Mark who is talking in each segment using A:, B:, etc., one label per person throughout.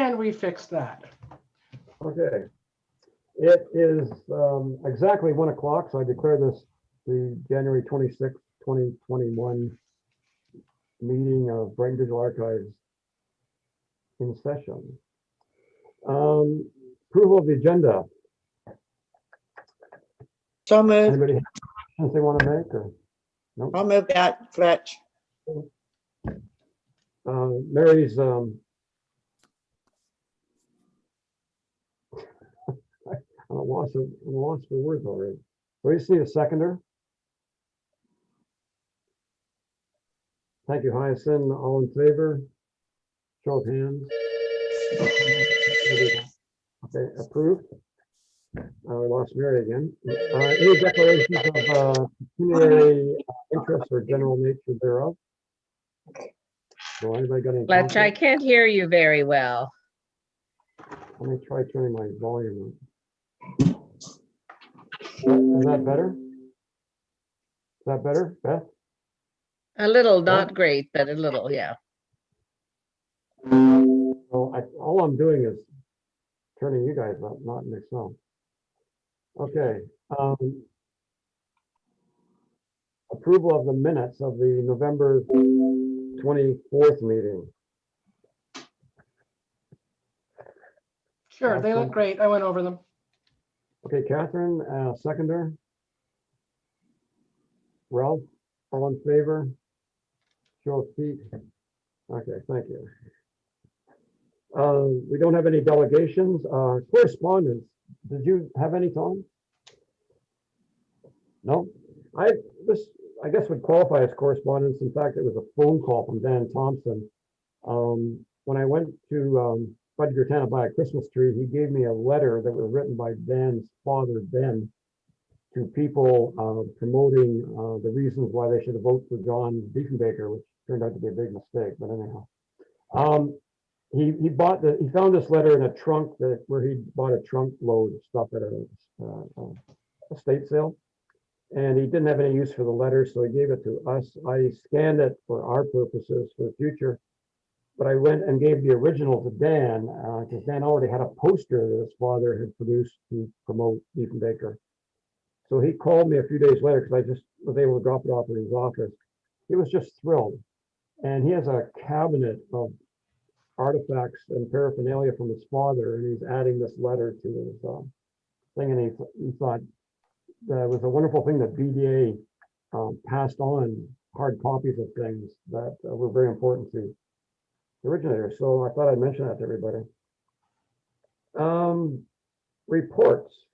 A: can we fix that?
B: Okay. It is exactly 1 o'clock, so I declare this the January 26th, 2021 meeting of Brighton Digital Archives in session. Approval of the agenda.
C: So moved.
B: Anybody have anything they want to make? Or no?
C: I'll move that, Fletch.
B: Mary's I'm lost for words already. So you see a seconder. Thank you, Hyacinth. All in favor? Show of hands. Okay, approved. We lost Mary again. Any declarations of pecuniary interest or general nature thereof? So anybody got any?
D: Fletch, I
B: comments?
D: can't hear you very well.
B: Let me try turning my volume up. Is that better? Is that better, Beth?
D: A little, not great, but a little, yeah.
B: Well, all I'm doing is turning you guys up, not myself. Okay. Approval of the minutes of the November 24th meeting.
A: Sure, they look great. I went over them.
B: Okay, Catherine, seconder. Ralph, all in favor? Show of feet. Okay, thank you. We don't have any delegations. Correspondence. Did you have any, Tom? No. This I guess would qualify as correspondence. In fact, it was a phone call from Dan Thompson. When I went to Bud Gurtana buy a Christmas tree, he gave me a letter that was written by Dan's father, Ben, to people promoting the reasons why they should vote for John Diefenbaker, which turned out to be a big mistake. But anyhow, he found this letter in a trunk where he bought a trunk load of stuff at a estate sale, and he didn't have any use for the letter, so he gave it to us. I scanned it for our purposes for the future, but I went and gave the original to Dan because Dan already had a poster that his father had produced to promote Diefenbaker. So he called me a few days later because I just was able to drop it off at his office. He was just thrilled, and he has a cabinet of artifacts and paraphernalia from his father, and he's adding this letter to his thing, and he thought that it was a wonderful thing that BDA passed on hard copies of things that were very important to the originator. So I thought I'd mention that to everybody. Reports.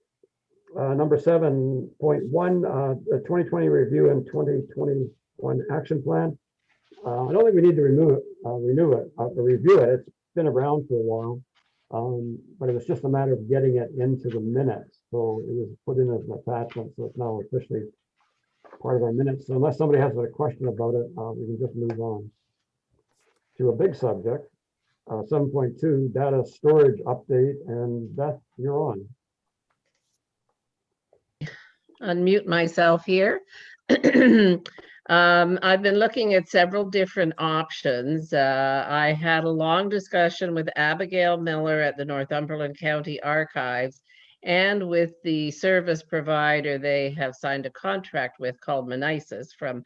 B: Number 7.1, the 2020 review and 2021 action plan. I don't think we need to review it. It's been around for a while, but it was just a matter of getting it into the minutes. So it was put in as an attachment, so it's now officially part of our minutes. So unless somebody has a question about it, we can just move on to a big subject. 7.2, data storage update, and Beth, you're on.
D: Unmute myself here. I've been looking at several different options. I had a long discussion with Abigail Miller at the Northumberland County Archives and with the service provider they have signed a contract with called Monisis from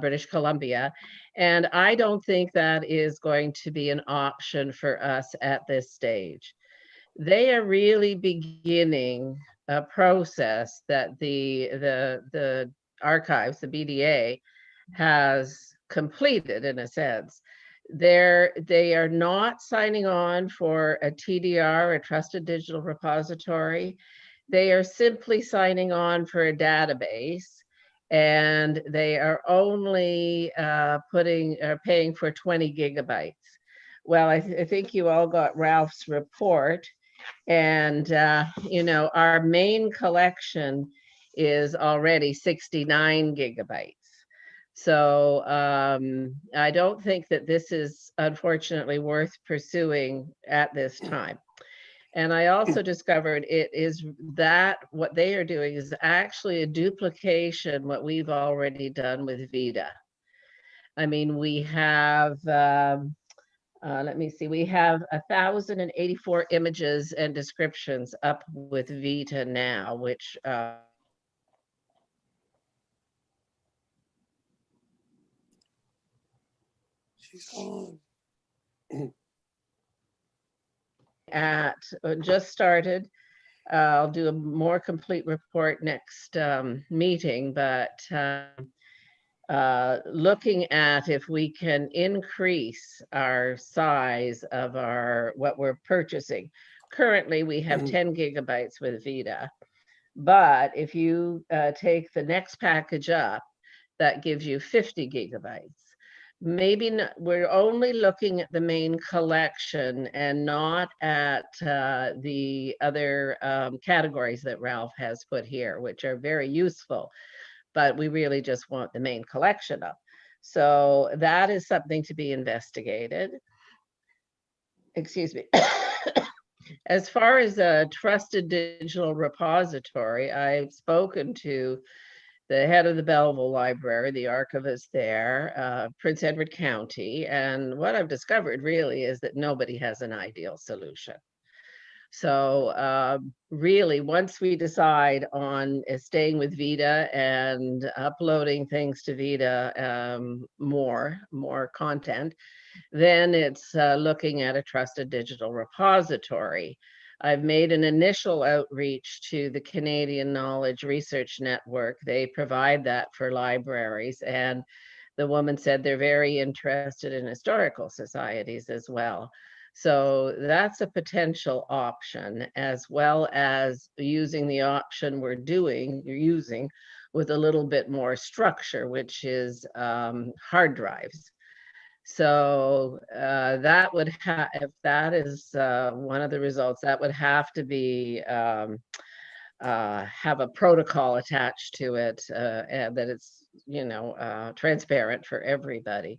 D: British Columbia. And I don't think that is going to be an option for us at this stage. They are really beginning a process that the archives, the BDA, has completed in a sense. They are not signing on for a TDR, a trusted digital repository. They are simply signing on for a database, and they are only paying for 20 gigabytes. Well, I think you all got Ralph's report. And, you know, our main collection is already 69 gigabytes. So I don't think that this is unfortunately worth pursuing at this time. And I also discovered it is that what they are doing is actually a duplication what we've already done with Vita. I mean, we have Let me see, we have 1,084 images and descriptions up with Vita now, which
E: She's on.
D: just started. I'll do a more complete report next meeting, but looking at if we can increase our size of what we're purchasing. Currently, we have 10 gigabytes with Vita, but if you take the next package up, that gives you 50 gigabytes. Maybe we're only looking at the main collection and not at the other categories that Ralph has put here, which are very useful, but we really just want the main collection up. So that is something to be investigated. Excuse me. As far as a trusted digital repository, I've spoken to the head of the Belleville Library, the archivist there, Prince Edward County. And what I've discovered really is that nobody has an ideal solution. So really, once we decide on staying with Vita and uploading things to Vita, more content, then it's looking at a trusted digital repository. I've made an initial outreach to the Canadian Knowledge Research Network. They provide that for libraries, and the woman said they're very interested in historical societies as well. So that's a potential option, as well as using the option you're using with a little bit more structure, which is hard drives. So that would have, if that is one of the results, that would have to be have a protocol attached to it, and that it's transparent for everybody.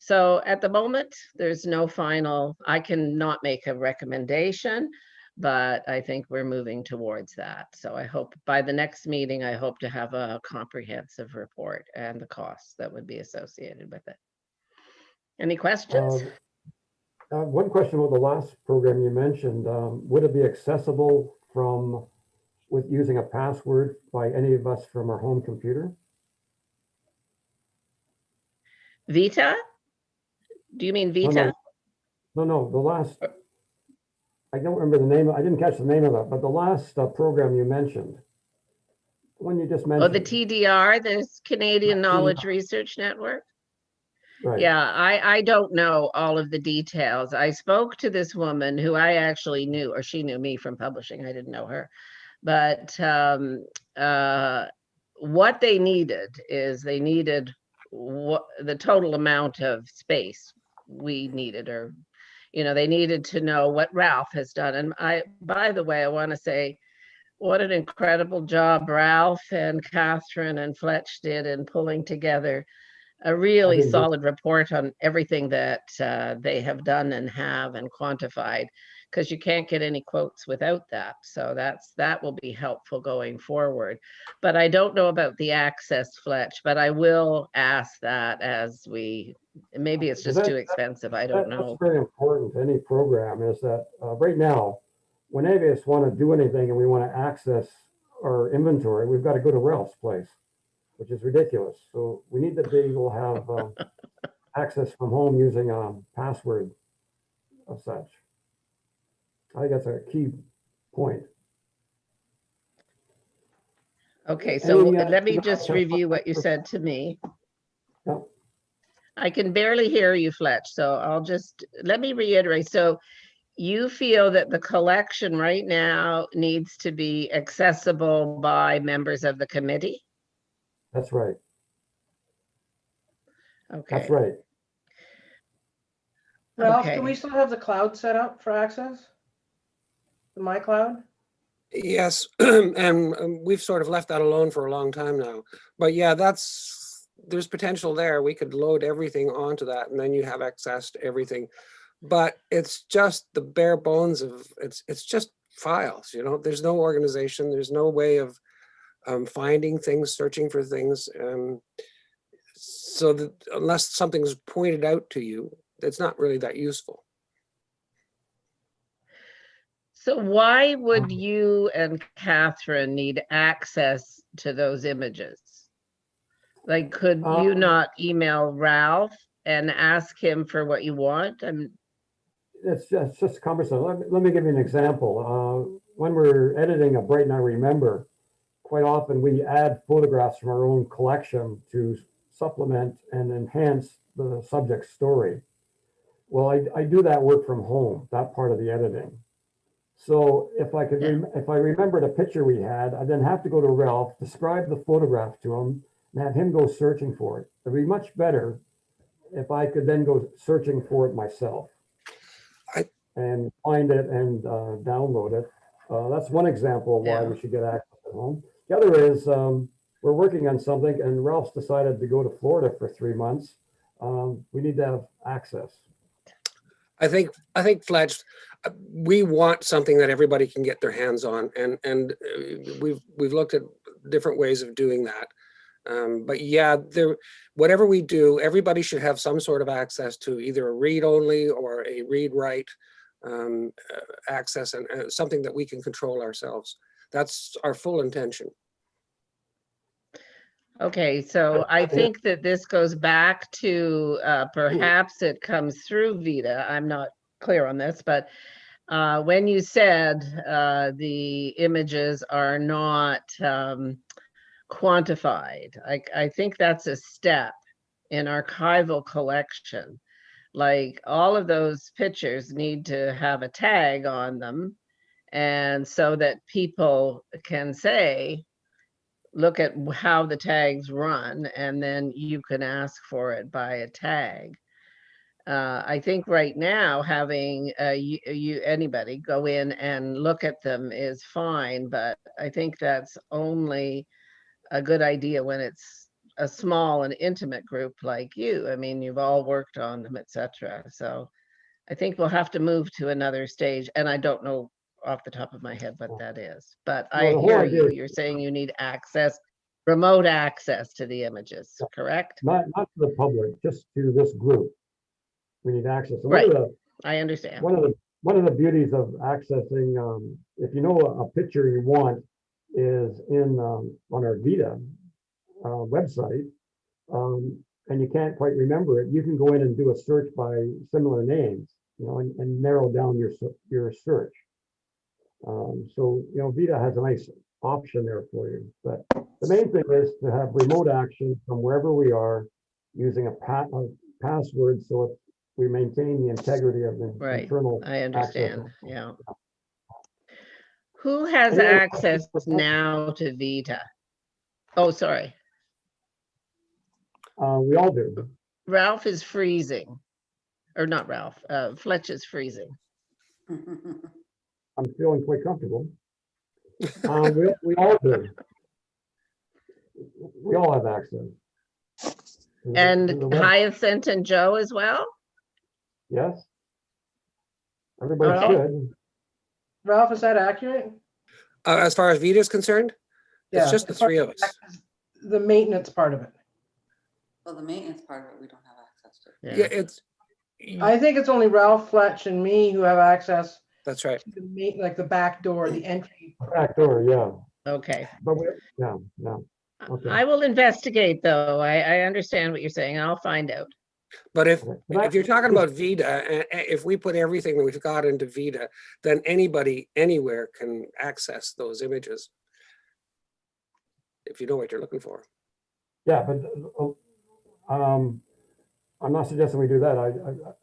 D: So at the moment, there's no final. I cannot make a recommendation, but I think we're moving towards that. So I hope by the next meeting, I hope to have a comprehensive report and the costs that would be associated with it. Any questions?
B: One question about the last program you mentioned, would it be accessible with using a password by any of us from our home computer?
D: Vita? Do you mean Vita?
B: No, the last, I don't remember the name, I didn't catch the name of it, but the last program you mentioned, one you just mentioned.
D: Oh, the TDR, this Canadian Knowledge Research Network?
B: Right.
D: Yeah, I don't know all of the details. I spoke to this woman who I actually knew, or she knew me from publishing. I didn't know her. But what they needed is the total amount of space we needed, or they needed to know what Ralph has done. And by the way, I want to say what an incredible job Ralph and Catherine and Fletch did in pulling together a really solid report on everything that they have done and quantified, because you can't get any quotes without that. So that will be helpful going forward. But I don't know about the access, Fletch, but I will ask that as maybe it's just too expensive. I don't know.
B: That's very important to any program, is that right now, when any of us want to do anything and we want to access our inventory, we've got to go to Ralph's place, which is ridiculous. So we need to be able to have access from home using a password of such. I think that's a key point.
D: Okay, so let me just review what you said to me.
B: Yeah.
D: I can barely hear you, Fletch, so let me reiterate. So you feel that the collection right now needs to be accessible by members of the committee?
B: That's right.
D: Okay.
B: That's right.
A: Ralph,
D: Okay.
A: do we still have the cloud set up for access? The My Cloud?
E: Yes, and we've sort of left that alone for a long time now. But yeah, there's potential there. We could load everything onto that, and then you have access to everything. But it's just the bare bones of it's just files. There's no organization. There's no way of finding things, searching for things. So that unless something's pointed out to you, it's not really that useful.
D: So why would you and Catherine need access to those images? Like, could you not email Ralph and ask him for what you want?
B: It's just cumbersome. Let me give you an example. When we're editing a Brighton I Remember, quite often we add photographs from our own collection to supplement and enhance the subject story. Well, I do that work from home, that part of the editing. So if I could, if I remembered a picture we had, I then have to go to Ralph, describe the photograph to him, and have him go searching for it. It'd be much better if I could then go searching for it myself and find it and download it. That's one example of why we should get access at home. The other is we're working on something and Ralph's decided to go to Florida for 3 months. We need to have access.
E: I think Fletch, we want something that everybody can get their hands on, and we've looked at different ways of doing that. But yeah, whatever we do, everybody should have some sort of access to either a read-only or a read-write access, and something that we can control ourselves. That's our full intention.
D: Okay, so I think that this goes back to perhaps it comes through Vita. I'm not clear on this, but when you said the images are not quantified, I think that's a step in archival collection. Like, all of those pictures need to have a tag on them, and so that people can say, look at how the tags run, and then you can ask for it by a tag. I think right now having anybody go in and look at them is fine, but I think that's only a good idea when it's a small and intimate group like you. I mean, you've all worked on them, etc. So I think we'll have to move to another stage, and I don't know off the top of my head what that is, but I hear you. You're saying you need access, remote access to the images, correct?
B: Not to the public, just to this group. We need access. So
D: Right. I understand.
B: One of the beauties of accessing, if you know a picture you want is in on our Vita website, and you can't quite remember it, you can go in and do a search by similar names, and narrow down your search. So, Vita has a nice option there for you. But the main thing is to have remote action from wherever we are using a password so we maintain the integrity of the internal.
D: I understand.
B: access.
D: Yeah. Who has
B: Any other
D: access
B: questions?
D: now to Vita? Oh, sorry.
B: We all do.
D: Ralph is freezing. Or not Ralph, Fletch is freezing.
B: I'm feeling quite comfortable. We all do. We all have access.
D: And Hyacinth and Joe as well?
B: Yes. Everybody
A: Ralph?
B: should.
A: Ralph, is that accurate?
E: As far as Vita is concerned,
A: Yeah,
E: it's just the
A: as far
E: three of
A: as
E: us.
A: The maintenance part of it.
F: Well, the maintenance part of it, we don't have access to.
E: Yeah,
A: I think it's only Ralph, Fletch, and me who have access
E: that's right.
A: to the back door, the entry.
B: Back door, yeah.
D: Okay.
B: But no. Okay.
D: I will investigate, though. I understand what you're saying. I'll find out.
E: But if
B: But
E: you're talking about Vita, if we put everything that we've got into Vita, then anybody anywhere can access those images. If you know what you're looking for.
B: Yeah, but I'm not suggesting we do that.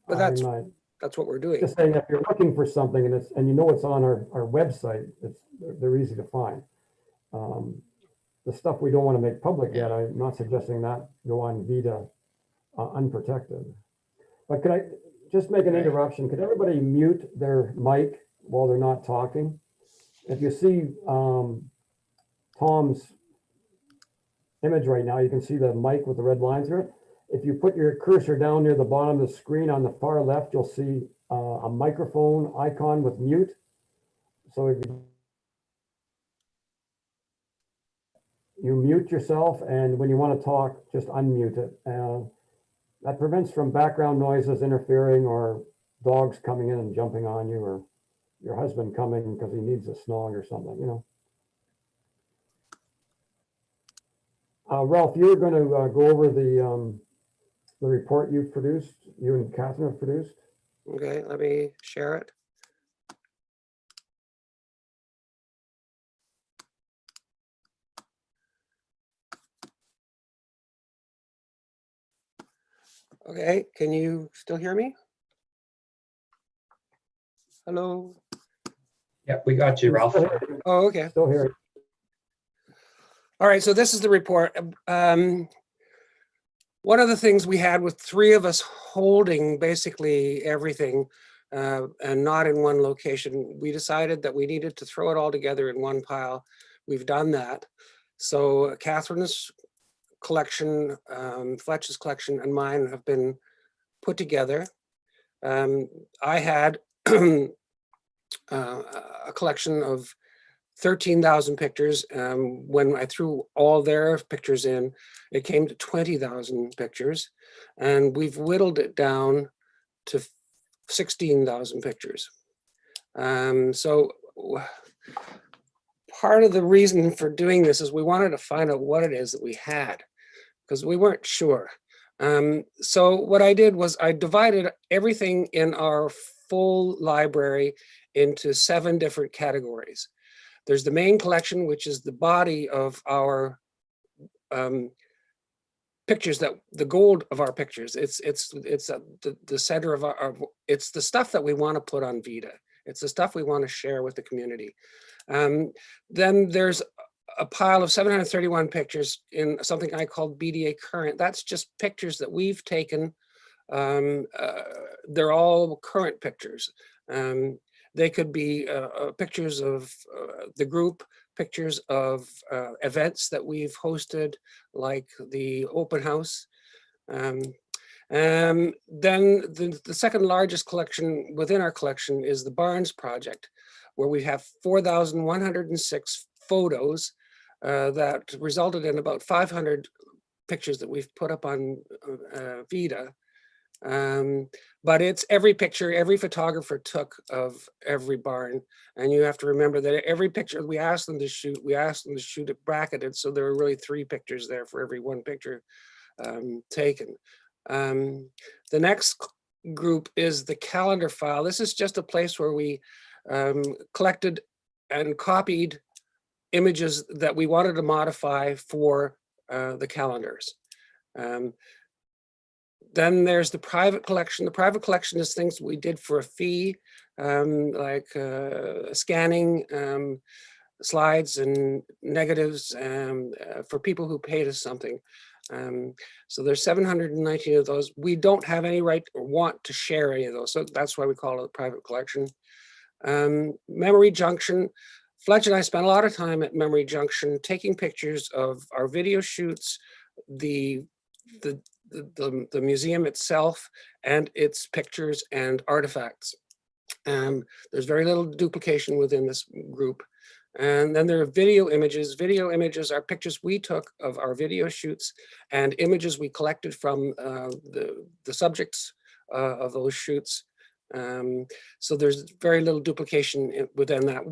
E: But that's what we're doing.
B: Just saying, if you're looking for something and you know it's on our website, they're easy to find. The stuff we don't want to make public yet, I'm not suggesting that go on Vita unprotected. But could I just make an interruption? Could everybody mute their mic while they're not talking? If you see Tom's image right now, you can see the mic with the red lines through it. If you put your cursor down near the bottom of the screen on the far left, you'll see a microphone icon with mute. So if you mute yourself, and when you want to talk, just unmute it. That prevents from background noises interfering or dogs coming in and jumping on you or your husband coming because he needs a snog or something, you know. Ralph, you're going to go over the report you've produced, you and Catherine have produced.
E: Okay, let me share it. Okay, can you still hear me? Hello?
G: Yep, we got you, Ralph.
E: Oh, okay.
B: Still here.
E: All right, so this is the report. One of the things we had with three of us holding basically everything and not in one location, we decided that we needed to throw it all together in one pile. We've done that. So Catherine's collection, Fletch's collection, and mine have been put together. I had a collection of 13,000 pictures. When I threw all their pictures in, it came to 20,000 pictures, and we've whittled it down to 16,000 pictures. So part of the reason for doing this is we wanted to find out what it is that we had, because we weren't sure. So what I did was I divided everything in our full library into 7 different categories. There's the main collection, which is the body of our pictures, that the gold of our pictures. It's the center of it's the stuff that we want to put on Vita. It's the stuff we want to share with the community. Then there's a pile of 731 pictures in something I call BDA Current. That's just pictures that we've taken. They're all current pictures. They could be pictures of the group, pictures of events that we've hosted, like the open house. Then the second largest collection within our collection is the Barnes Project, where we have 4,106 photos that resulted in about 500 pictures that we've put up on Vita. But it's every picture every photographer took of every barn. And you have to remember that every picture we asked them to shoot it bracketed. So there were really 3 pictures there for every 1 picture taken. The next group is the calendar file. This is just a place where we collected and copied images that we wanted to modify for the calendars. Then there's the private collection. The private collection is things we did for a fee, like scanning slides and negatives for people who paid us something. So there's 719 of those. We don't have any right or want to share any of those. So that's why we call it a private collection. Memory Junction. Fletch and I spent a lot of time at Memory Junction taking pictures of our video shoots, the museum itself and its pictures and artifacts. There's very little duplication within this group. And then there are video images. Video images are pictures we took of our video shoots and images we collected from the subjects of those shoots. So there's very little duplication within that.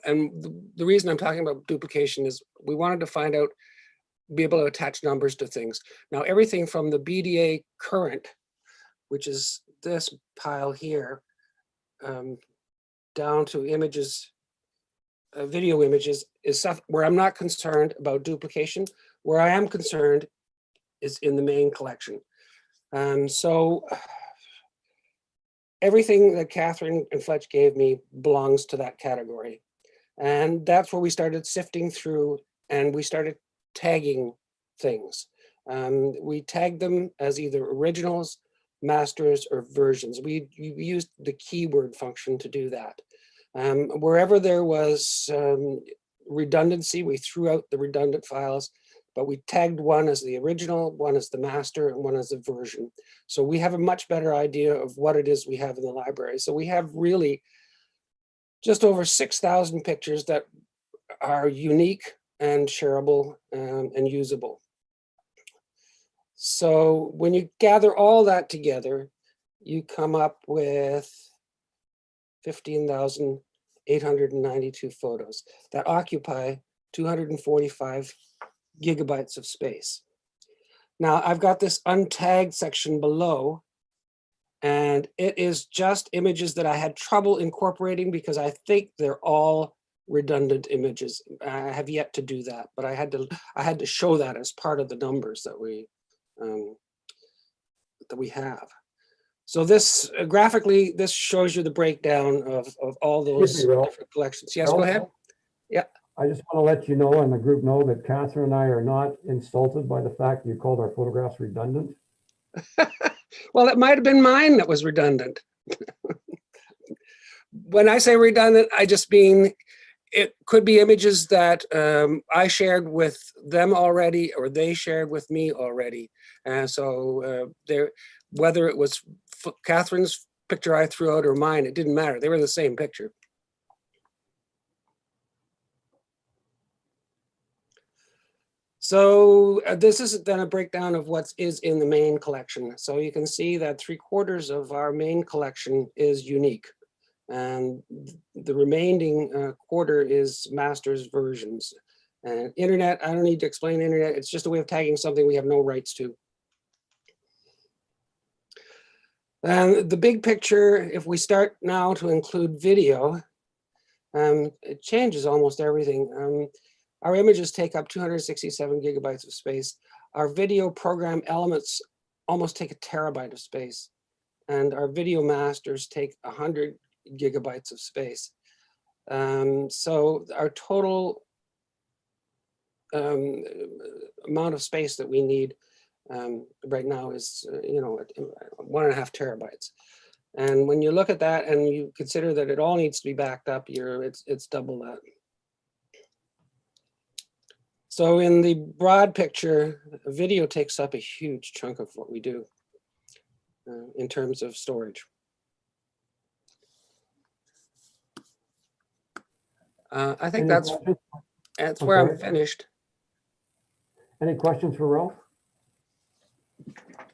E: And the reason I'm talking about duplication is we wanted to find out, be able to attach numbers to things. Now, everything from the BDA Current, which is this pile here, down to images, video images, is stuff where I'm not concerned about duplication. Where I am concerned is in the main collection. So everything that Catherine and Fletch gave me belongs to that category. And that's where we started sifting through and we started tagging things. We tagged them as either originals, masters, or versions. We used the keyword function to do that. Wherever there was redundancy, we threw out the redundant files, but we tagged one as the original, one as the master, and one as the version. So we have a much better idea of what it is we have in the library. So we have really just over 6,000 pictures that are unique and shareable and usable. So when you gather all that together, you come up with 15,892 photos that occupy 245 gigabytes of space. Now I've got this untagged section below, and it is just images that I had trouble incorporating because I think they're all redundant images. I have yet to do that, but I had to show that as part of the numbers that we have. So this graphically, this shows you the breakdown of all those
B: Excuse me, Ralph.
E: different collections. Yes, go ahead. Yeah.
B: I just want to let you know and the group know that Catherine and I are not insulted by the fact you called our photographs redundant.
E: Well, it might have been mine that was redundant. When I say redundant, I just mean it could be images that I shared with them already or they shared with me already. And so whether it was Catherine's picture I threw out or mine, it didn't matter. They were the same picture. So this is then a breakdown of what is in the main collection. So you can see that 3/4 of our main collection is unique. And the remaining quarter is master's versions. And internet, I don't need to explain internet. It's just a way of tagging something we have no rights to. And the big picture, if we start now to include video, it changes almost everything. Our images take up 267 gigabytes of space. Our video program elements almost take a terabyte of space. And our video masters take 100 gigabytes of space. So our total amount of space that we need right now is, 1.5 terabytes. And when you look at that and you consider that it all needs to be backed up, it's double that. So in the broad picture, video takes up a huge chunk of what we do in terms of storage. I think that's where I'm finished.
B: Any questions for Ralph?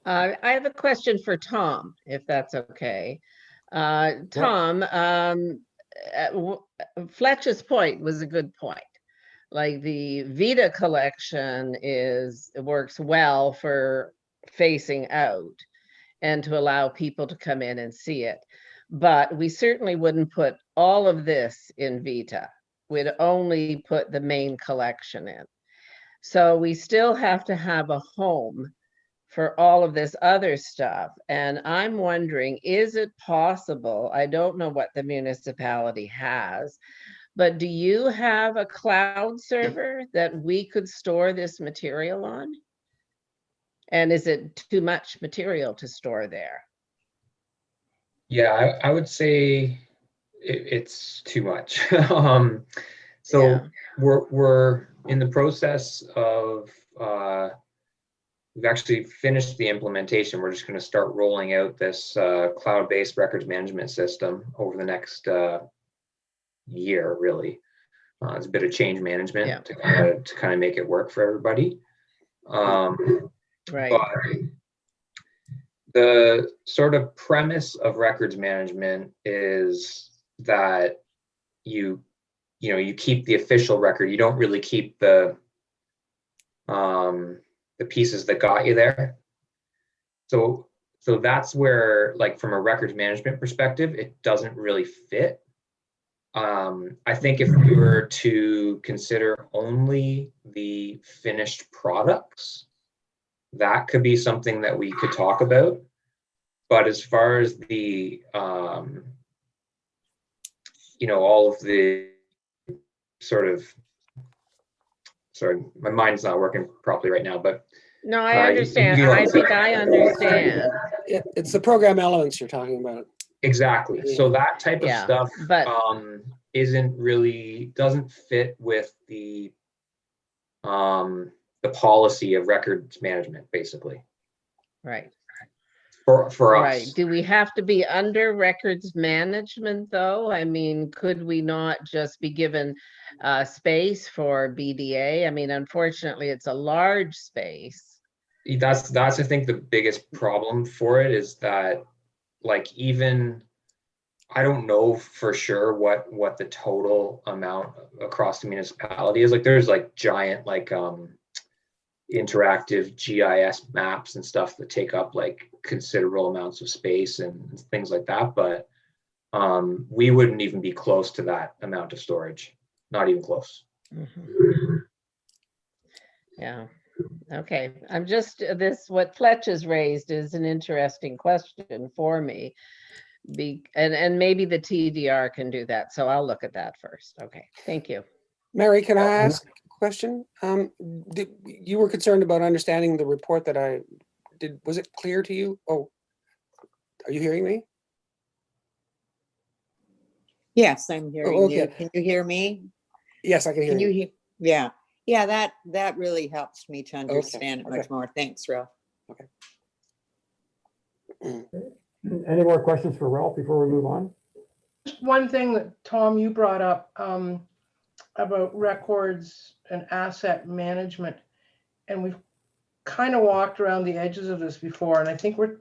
D: I have a question for Tom, if that's okay. Tom, Fletcher's point was a good point. Like the Vita collection works well for facing out and to allow people to come in and see it. But we certainly wouldn't put all of this in Vita. We'd only put the main collection in. So we still have to have a home for all of this other stuff. And I'm wondering, is it possible? I don't know what the municipality has, but do you have a cloud server that we could store this material on? And is it too much material to store there?
G: Yeah, I would say it's too much. So
D: Yeah.
G: we're in the process of, we've actually finished the implementation. We're just going to start rolling out this cloud-based records management system over the next year, really. It's a bit of change management to kind of make it work for everybody.
D: Right.
G: But the sort of premise of records management is that you keep the official record. You don't really keep the pieces that got you there. So that's where, like, from a records management perspective, it doesn't really fit. I think if we were to consider only the finished products, that could be something that we could talk about. But as far as the, all of the sort of, sorry, my mind's not working properly right now, but.
D: No, I understand. I think I understand.
E: It's the program elements you're talking about.
G: Exactly. So that type of stuff
D: but
G: doesn't fit with the policy of records management, basically.
D: right.
G: For us.
D: Right. Do we have to be under records management, though? I mean, could we not just be given space for BDA? I mean, unfortunately, it's a large space.
G: That's I think the biggest problem for it is that, like, even I don't know for sure what the total amount across the municipality is. Like, there's like giant like interactive GIS maps and stuff that take up like considerable amounts of space and things like that. But we wouldn't even be close to that amount of storage. Not even close.
D: Yeah, okay. I'm just, what Fletch has raised is an interesting question for me. And maybe the TDR can do that, so I'll look at that first. Okay, thank you.
E: Mary, can I ask a question? You were concerned about understanding the report that I did. Was it clear to you? Oh, are you hearing me?
C: Yes, I'm hearing
E: okay.
C: you. Can you hear me?
E: Yes, I can hear
C: Can you
E: you.
C: hear? Yeah. Yeah, that really helps me to understand it much more. Thanks, Ralph.
B: Any more questions for Ralph before we move on?
A: Just one thing that, Tom, you brought up about records and asset management. And we've kind of walked around the edges of this before. And I think we're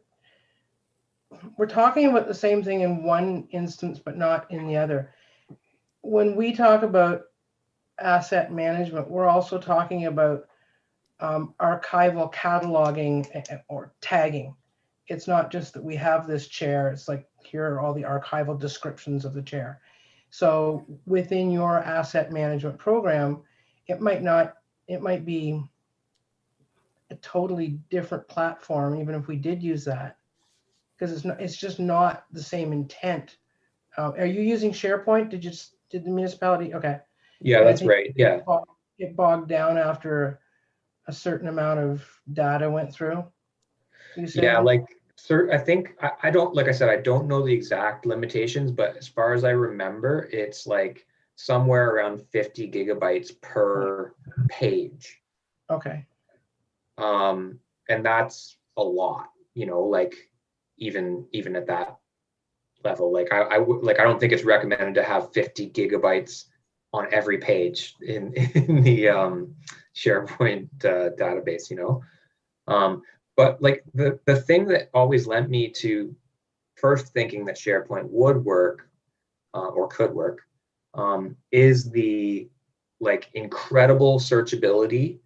A: talking about the same thing in one instance, but not in the other. When we talk about asset management, we're also talking about archival cataloging or tagging. It's not just that we have this chair, it's like, here are all the archival descriptions of the chair. So within your asset management program, it might be a totally different platform, even if we did use that, because it's just not the same intent. Are you using SharePoint? Did the municipality? Okay.
G: Yeah, that's right. Yeah.
A: It bogged down after a certain amount of data went through.
G: Yeah, like, I think I don't, like I said, I don't know the exact limitations, but as far as I remember, it's like somewhere around 50 gigabytes per page.
A: Okay.
G: And that's a lot, like even at that level. Like I don't think it's recommended to have 50 gigabytes on every page in the SharePoint database, but like the thing that always led me to first thinking that SharePoint would work or could work is the like incredible searchability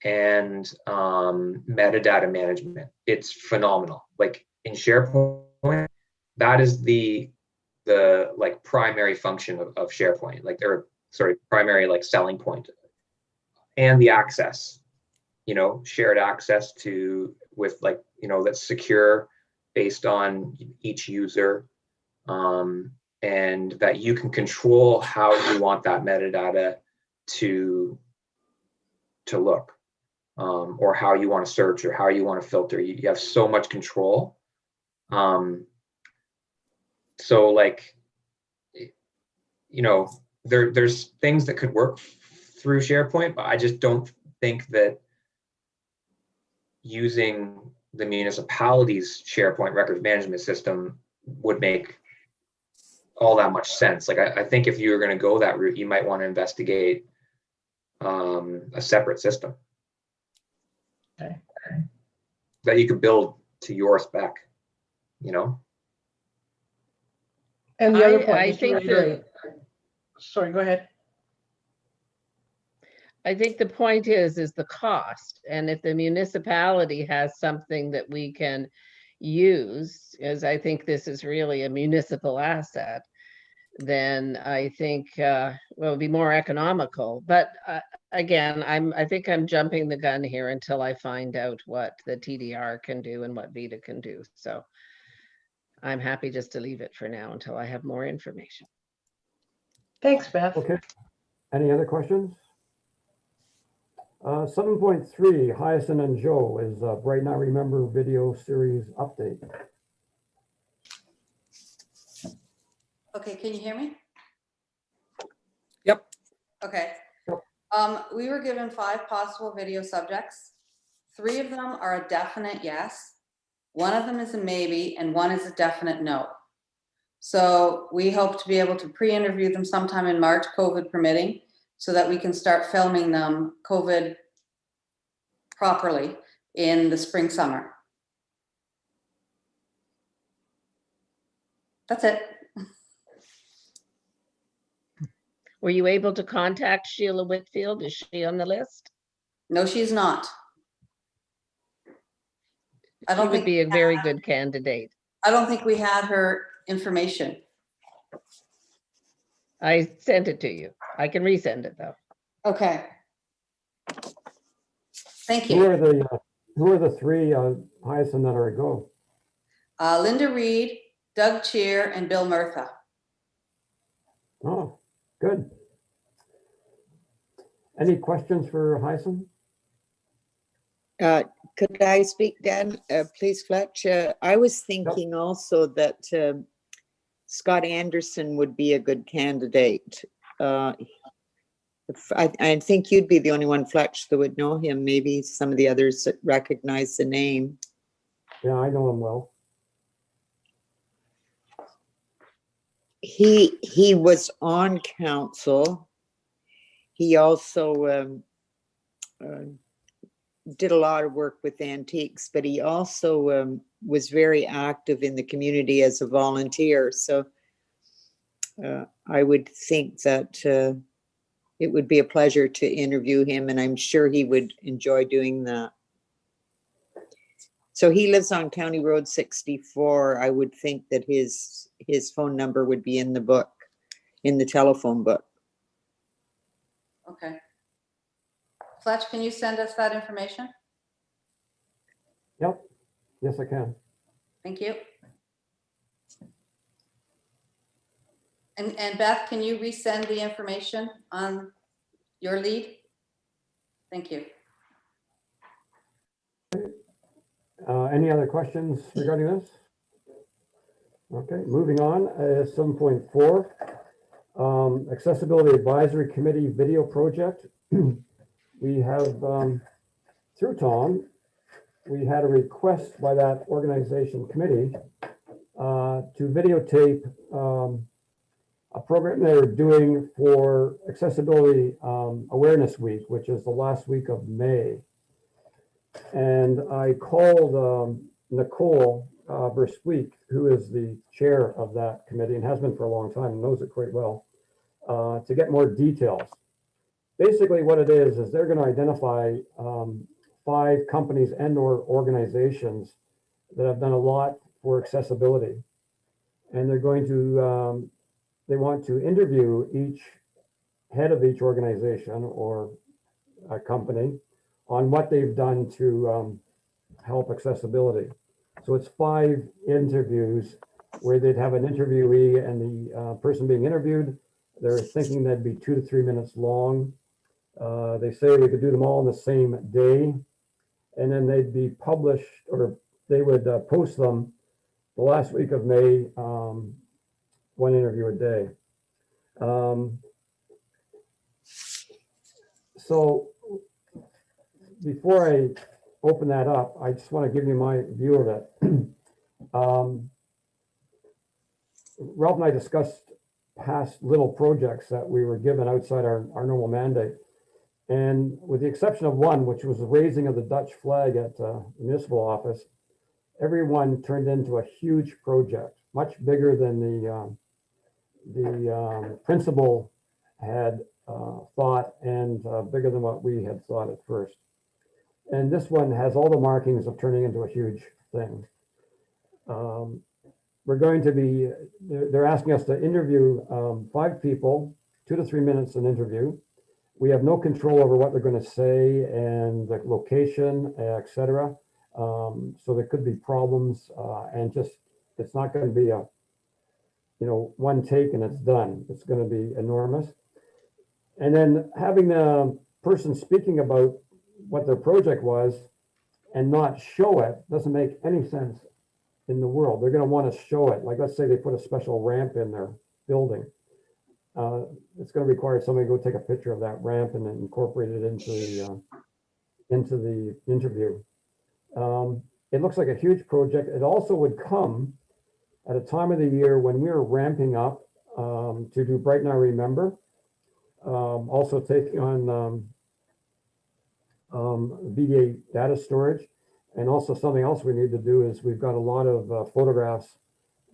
G: and metadata management. It's phenomenal. Like in SharePoint, that is the like primary function of SharePoint, like primary like selling point, and the access, shared access with like, that's secure based on each user, and that you can control how you want that metadata to look, or how you want to search or how you want to filter. You have so much control. So like, there's things that could work through SharePoint, but I just don't think that using the municipality's SharePoint records management system would make all that much sense. Like, I think if you were going to go that route, you might want to investigate a separate system.
A: Okay.
G: That you could build to your spec,
A: And the other point,
D: I
A: just to
D: think
A: reiterate, sorry, go ahead.
D: I think the point is the cost. And if the municipality has something that we can use, as I think this is really a municipal asset, then I think well, it would be more economical. But again, I think I'm jumping the gun here until I find out what the TDR can do and what VITA can do. So I'm happy just to leave it for now until I have more information.
A: Thanks, Beth.
B: Okay. Any other questions? 7.3, Hyacinth and Joe is Brighton I Remember video series update.
F: Okay, can you hear me?
E: Yep.
F: Okay. We were given 5 possible video subjects. 3 of them are a definite yes. 1 of them is a maybe, and 1 is a definite no. So we hope to be able to pre-interview them sometime in March, COVID permitting, so that we can start filming them COVID properly in the spring, summer. That's it.
D: Were you able to contact Sheila Whitfield? Is she on the list?
F: No, she's not. I
D: She
F: don't
D: would
F: think,
D: be a very good candidate.
F: I don't think we had her information.
D: I sent it to you. I can resend it though.
F: Okay. Thank
B: Who
F: you.
B: are the three Hyacinth that are a go?
F: Linda Reed, Doug Cheer, and Bill Murtha.
B: Oh, good. Any questions for Hyacinth?
C: Could I speak, Dan? Please, Fletch. I was thinking also that Scott Anderson would be a good candidate. I think you'd be the only one, Fletch, that would know him. Maybe some of the others that recognize the name.
B: Yeah, I know him well.
C: He was on council. He also did a lot of work with antiques, but he also was very active in the community as a volunteer. So I would think that it would be a pleasure to interview him, and I'm sure he would enjoy doing that. So he lives on County Road 64. I would think that his phone number would be in the book, in the telephone book.
F: Okay. Fletch, can you send us that information?
B: Yep. Yes, I can.
F: Thank you. And Beth, can you resend the information on your lead? Thank you.
B: Any other questions regarding this? Okay, moving on, 7.4, Accessibility Advisory Committee Video Project. We have, through Tom, we had a request by that organization committee to videotape a program they're doing for Accessibility Awareness Week, which is the last week of May. And I called Nicole Versweek, who is the chair of that committee and has been for a long time and knows it quite well, to get more details. Basically what it is they're going to identify 5 companies and or organizations that have done a lot for accessibility. And they're going to, they want to interview each head of each organization or a company on what they've done to help accessibility. So it's 5 interviews where they'd have an interviewee and the person being interviewed, they're thinking that'd be 2 to 3 minutes long. They say we could do them all in the same day, and then they'd be published, or they would post them the last week of May, 1 interview a day. So before I open that up, I just want to give you my view of it. Ralph and I discussed past little projects that we were given outside our normal mandate. And with the exception of one, which was the raising of the Dutch flag at the municipal office, everyone turned into a huge project, much bigger than the principal had thought, and bigger than what we had thought at first. And this one has all the markings of turning into a huge thing. We're going to be, they're asking us to interview 5 people, 2 to 3 minutes an interview. We have no control over what they're going to say and the location, etc. So there could be problems, and just, it's not going to be a, one take and it's done. It's going to be enormous. And then having the person speaking about what their project was and not show it doesn't make any sense in the world. They're going to want to show it. Like, let's say they put a special ramp in their building. It's going to require somebody to go take a picture of that ramp and then incorporate it into the interview. It looks like a huge project. It also would come at a time of the year when we are ramping up to do Brighton I Remember, also taking on VDA data storage. And also something else we need to do is we've got a lot of photographs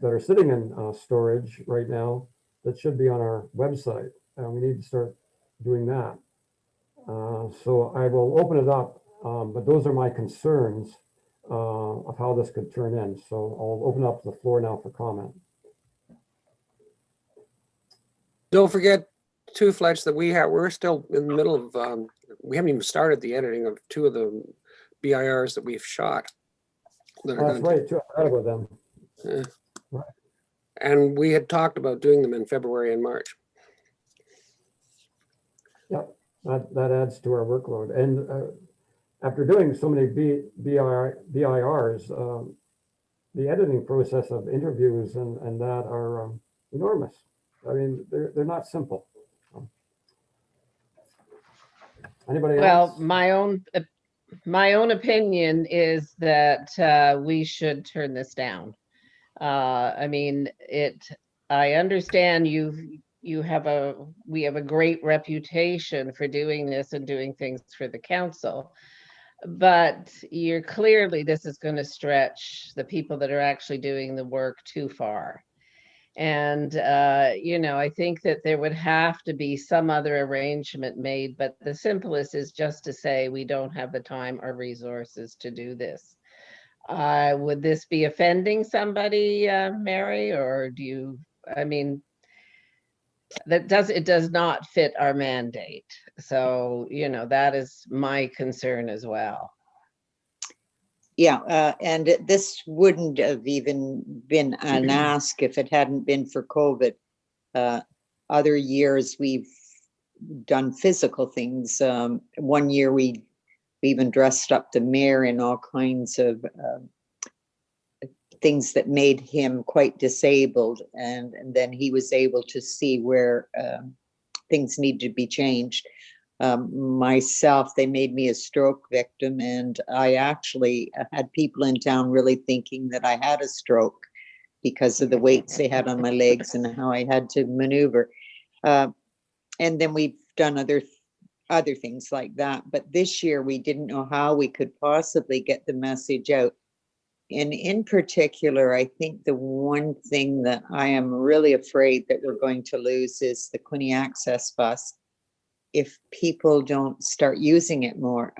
B: that are sitting in storage right now that should be on our website. And we need to start doing that. So I will open it up, but those are my concerns of how this could turn in. So I'll open up the floor now for comment.
E: Don't forget too, Fletch, that we're still in the middle of, we haven't even started the editing of 2 of the BIRs that we've shot. That are
B: That's
E: gonna
B: right, too. I forgot about them.
E: Yeah.
B: Right.
E: And we had talked about doing them in February and March.
B: Yep, that adds to our workload. And after doing so many BIRs, the editing process of interviews and that are enormous. I mean, they're not simple. Anybody else?
D: Well, my own opinion is that we should turn this down. I mean, I understand we have a great reputation for doing this and doing things for the council. But this is going to stretch the people that are actually doing the work too far. And, I think that there would have to be some other arrangement made, but the simplest is just to say we don't have the time or resources to do this. Would this be offending somebody, Mary, or it does not fit our mandate. So, that is my concern as well.
C: Yeah, and this wouldn't have even been an ask if it hadn't been for COVID. Other years we've done physical things. One year we even dressed up the mayor in all kinds of things that made him quite disabled, and then he was able to see where things need to be changed. Myself, they made me a stroke victim, and I actually had people in town really thinking that I had a stroke because of the weights they had on my legs and how I had to maneuver. And then we've done other things like that. But this year we didn't know how we could possibly get the message out. And in particular, I think the one thing that I am really afraid that we're going to lose is the Quinte Access bus if people don't start using it more.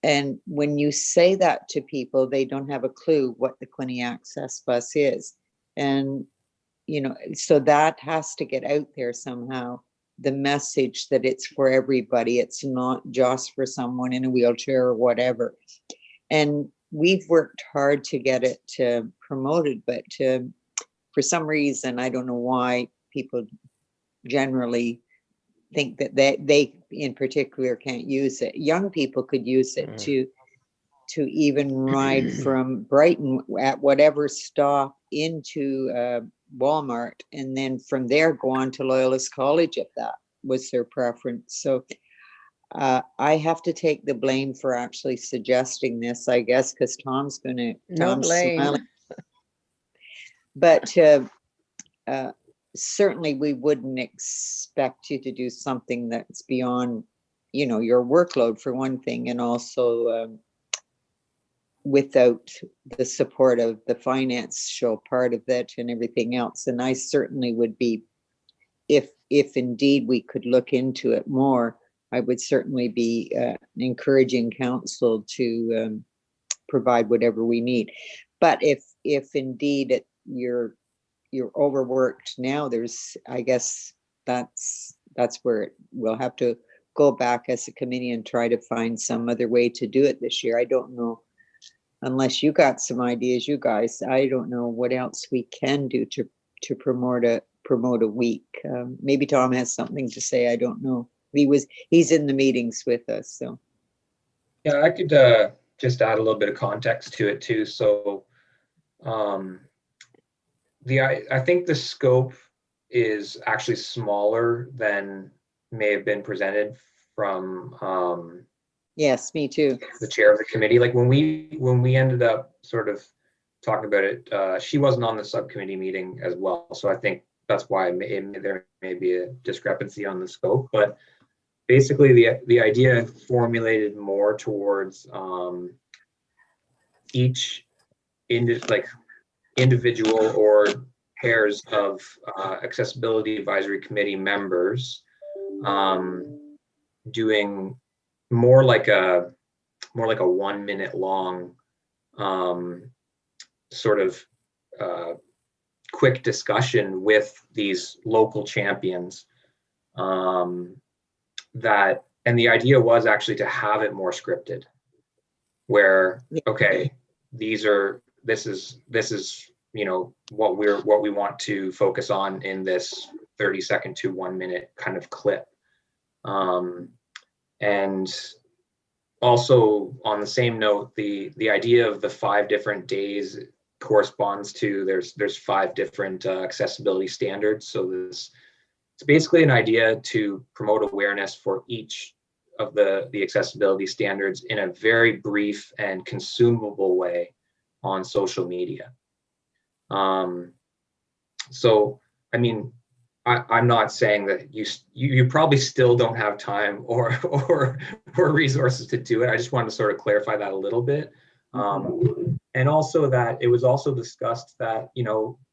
C: And when you say that to people, they don't have a clue what the Quinte Access bus is. And, so that has to get out there somehow, the message that it's for everybody. It's not just for someone in a wheelchair or whatever. And we've worked hard to get it promoted, but for some reason, I don't know why people generally think that they in particular can't use it. Young people could use it to even ride from Brighton at whatever stop into Walmart, and then from there go on to Loyalist College if that was their preference. So I have to take the blame for actually suggesting this, I guess, because Tom's
D: No blame.
C: smiling. But certainly we wouldn't expect you to do something that's beyond, your workload for one thing, and also without the support of the financial part of it and everything else. And I certainly would be, if indeed we could look into it more, I would certainly be encouraging council to provide whatever we need. But if indeed you're overworked now, I guess that's where we'll have to go back as a committee and try to find some other way to do it this year. I don't know, unless you got some ideas, you guys. I don't know what else we can do to promote a week. Maybe Tom has something to say. I don't know. He's in the meetings with us, so.
G: Yeah, I could just add a little bit of context to it too. So I think the scope is actually smaller than may have been presented from
C: Yes, me too.
G: the chair of the committee. Like when we ended up sort of talking about it, she wasn't on the subcommittee meeting as well. So I think that's why there may be a discrepancy on the scope. But basically the idea formulated more towards each individual or pairs of accessibility advisory committee members doing more like a 1 minute long sort of quick discussion with these local champions. That, and the idea was actually to have it more scripted, where, okay, this is what we want to focus on in this 30-second to 1 minute kind of clip. And also on the same note, the idea of the 5 different days corresponds to there's 5 different accessibility standards. So it's basically an idea to promote awareness for each of the accessibility standards in a very brief and consumable way on social media. So, I mean, I'm not saying that you probably still don't have time or resources to do it. I just wanted to sort of clarify that a little bit. And also that it was also discussed that,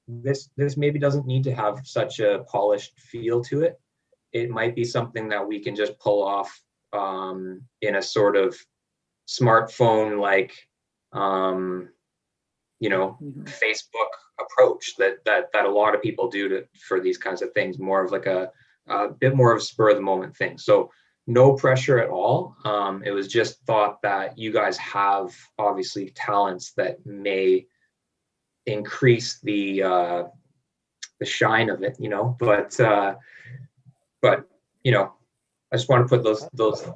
G: this maybe doesn't need to have such a polished feel to it. It might be something that we can just pull off in a sort of smartphone like Facebook approach that a lot of people do for these kinds of things, more of like a bit more of a spur of the moment thing. So no pressure at all. It was just thought that you guys have obviously talents that may increase the shine of it, but I just want to put those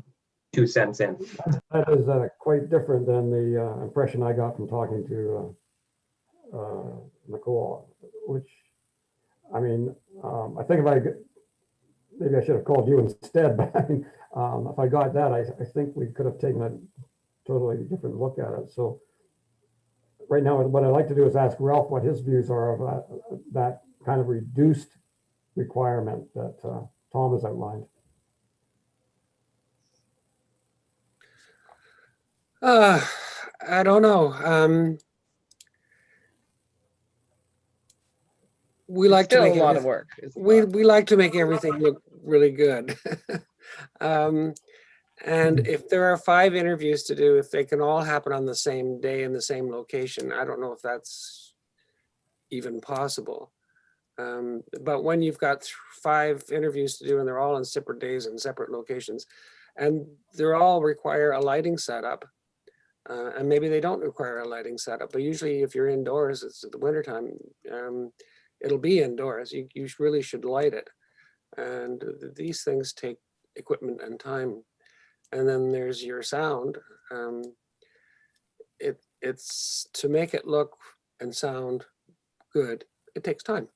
G: 2 cents in.
B: That is quite different than the impression I got from talking to Nicole, which, I mean, I think maybe I should have called you instead, but I mean, if I got that, I think we could have taken a totally different look at it. So right now, what I'd like to do is ask Ralph what his views are of that kind of reduced requirement that Tom has outlined.
E: I don't know. We like to make
D: a lot of work.
E: We like to make everything look really good. And if there are 5 interviews to do, if they can all happen on the same day in the same location, I don't know if that's even possible. But when you've got 5 interviews to do and they're all on separate days and separate locations, and they're all require a lighting setup, and maybe they don't require a lighting setup, but usually if you're indoors, it's the wintertime, it'll be indoors. You really should light it. And these things take equipment and time. And then there's your sound. It's to make it look and sound good, it takes time.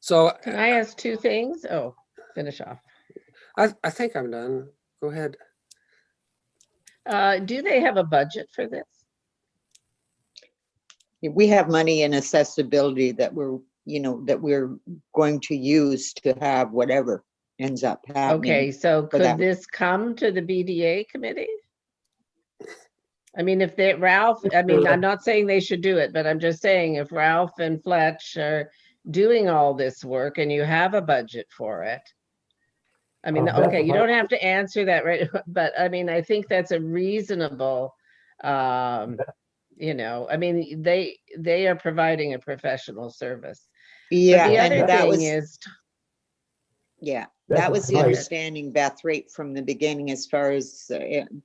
E: So
D: Can I ask 2 things? Oh, finish off.
E: I think I'm done. Go ahead.
D: Do they have a budget for this?
C: We have money in accessibility that we're going to use to have whatever ends up happening.
D: Okay, so
C: for that.
D: could this come to the BDA committee? I mean, if Ralph, I mean, I'm not saying they should do it, but I'm just saying if Ralph and Fletch are doing all this work and you have a budget for it. I mean, okay, you don't have to answer that, right? But I mean, I think that's a reasonable, I mean, they are providing a professional service.
C: Yeah,
D: but the other
C: and that
D: thing
C: was,
D: is,
C: yeah, that was the understanding, Beth, right from the beginning, as far as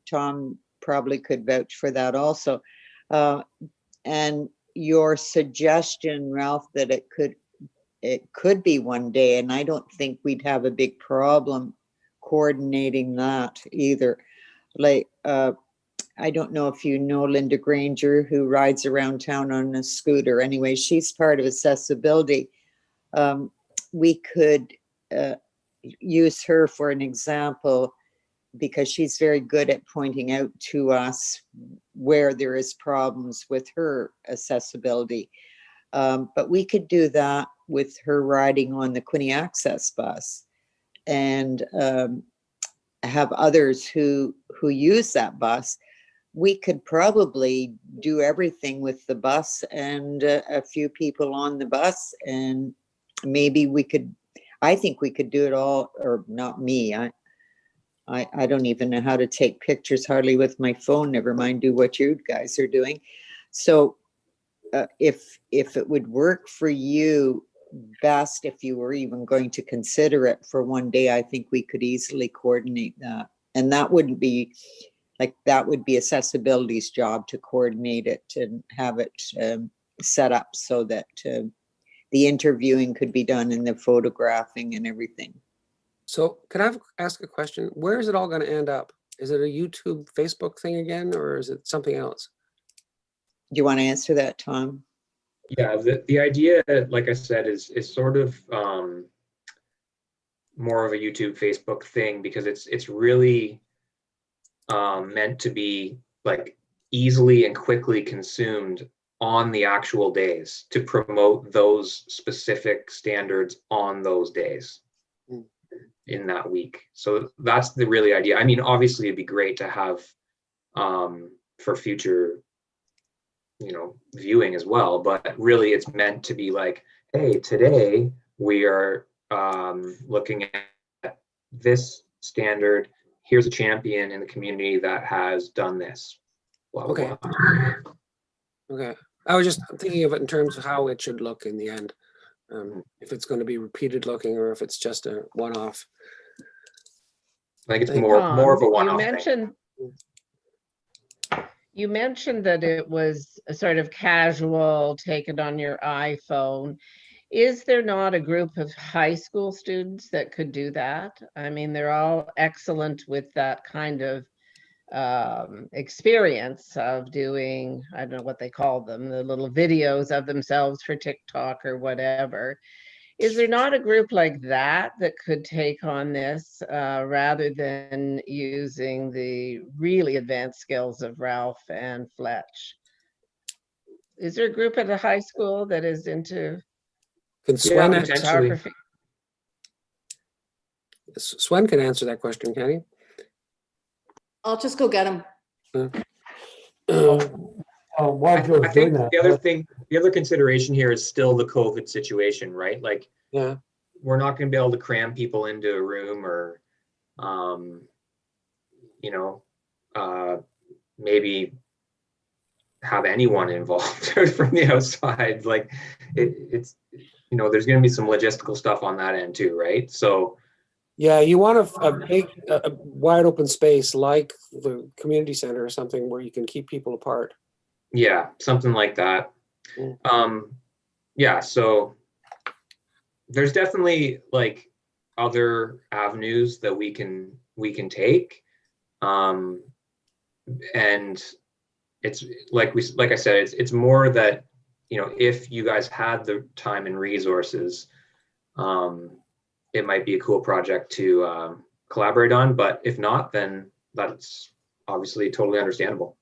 C: Tom probably could vouch for that also. And your suggestion, Ralph, that it could be one day, and I don't think we'd have a big problem coordinating that either. Like, I don't know if you know Linda Granger, who rides around town on a scooter. Anyway, she's part of accessibility. We could use her for an example, because she's very good at pointing out to us where there is problems with her accessibility. But we could do that with her riding on the Quinte Access bus, and have others who use that bus we could probably do everything with the bus and a few people on the bus, and maybe we could, I think we could do it all, or not me. I don't even know how to take pictures hardly with my phone, never mind do what you guys are doing. So if it would work for you best, if you were even going to consider it for one day, I think we could easily coordinate that. And that wouldn't be, like, that would be accessibility's job to coordinate it and have it set up so that the interviewing could be done and the photographing and everything.
E: So can I ask a question? Where is it all going to end up? Is it a YouTube, Facebook thing again, or is it something else?
C: Do you want to answer that, Tom?
G: Yeah, the idea, like I said, is sort of more of a YouTube, Facebook thing, because it's really meant to be like easily and quickly consumed on the actual days to promote those specific standards on those days in that week. So that's the really idea. I mean, obviously it'd be great to have for future, you know, viewing as well, but really it's meant to be like, hey, today we are looking at this standard. Here's a champion in the community that has done this. Blah, blah,
E: Okay.
G: blah.
E: Okay. I was just thinking of it in terms of how it should look in the end. If it's going to be repeated looking or if it's just a one-off.
G: I think it's
E: Thank
G: more of a
D: You
G: one-off thing.
D: you mentioned that it was a sort of casual, take it on your iPhone. Is there not a group of high school students that could do that? I mean, they're all excellent with that kind of experience of doing, I don't know what they call them, the little videos of themselves for TikTok or whatever. Is there not a group like that that could take on this rather than using the really advanced skills of Ralph and Fletch? Is there a group at a high school that is into
E: Can Swen,
G: potentially.
D: photography?
E: Swen can answer that question, can he?
F: I'll just go get him.
B: While Joe's
G: I
B: doing
G: think
B: that,
G: the other consideration here is still the COVID situation, right? Like,
E: Yeah.
G: we're not going to be able to cram people into a room or, you know, maybe have anyone involved from the outside. Like it's, you know, there's going to be some logistical stuff on that end too, right? So
E: Yeah, you want a big, a wide open space like the community center or something where you can keep people apart.
G: yeah, something like that.
E: Mm.
G: Yeah, so there's definitely like other avenues that we can take. And it's like I said, it's more that, you know, if you guys had the time and resources, it might be a cool project to collaborate on, but if not, then that's obviously totally understandable.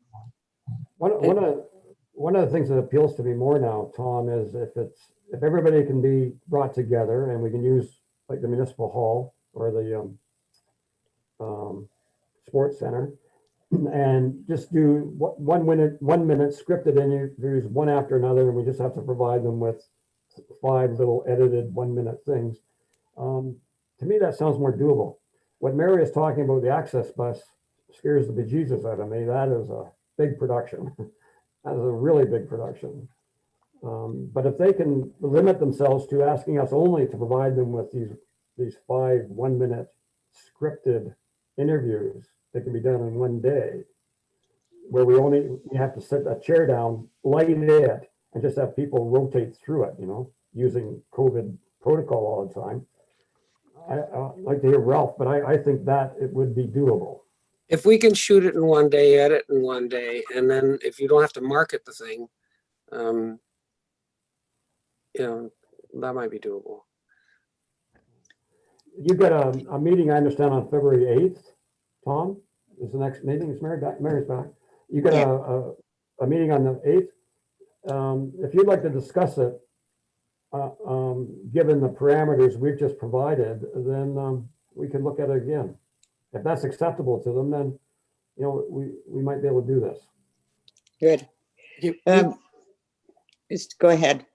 B: One of the things that appeals to me more now, Tom, is if everybody can be brought together and we can use like the municipal hall or the sports center and just do 1 minute scripted interviews one after another, and we just have to provide them with 5 little edited 1 minute things. To me, that sounds more doable. What Mary is talking about, the access bus, scares the bejesus out of me. That is a big production. That is a really big production. But if they can limit themselves to asking us only to provide them with these 5 1 minute scripted interviews that can be done in one day, where we have to sit a chair down, light it, and just have people rotate through it, you know, using COVID protocol all the time. I'd like to hear Ralph, but I think that it would be doable.
E: If we can shoot it in one day, edit in one day, and then if you don't have to market the thing, you know, that might be doable.
B: You got a meeting, I understand, on February 8th, Tom, is the next meeting. Is Mary back? Mary's back. You got a meeting on the 8th. If you'd like to discuss it, given the parameters we've just provided, then we can look at it again. If that's acceptable to them, then you know, we might be able to do this.
C: Good. Just go ahead.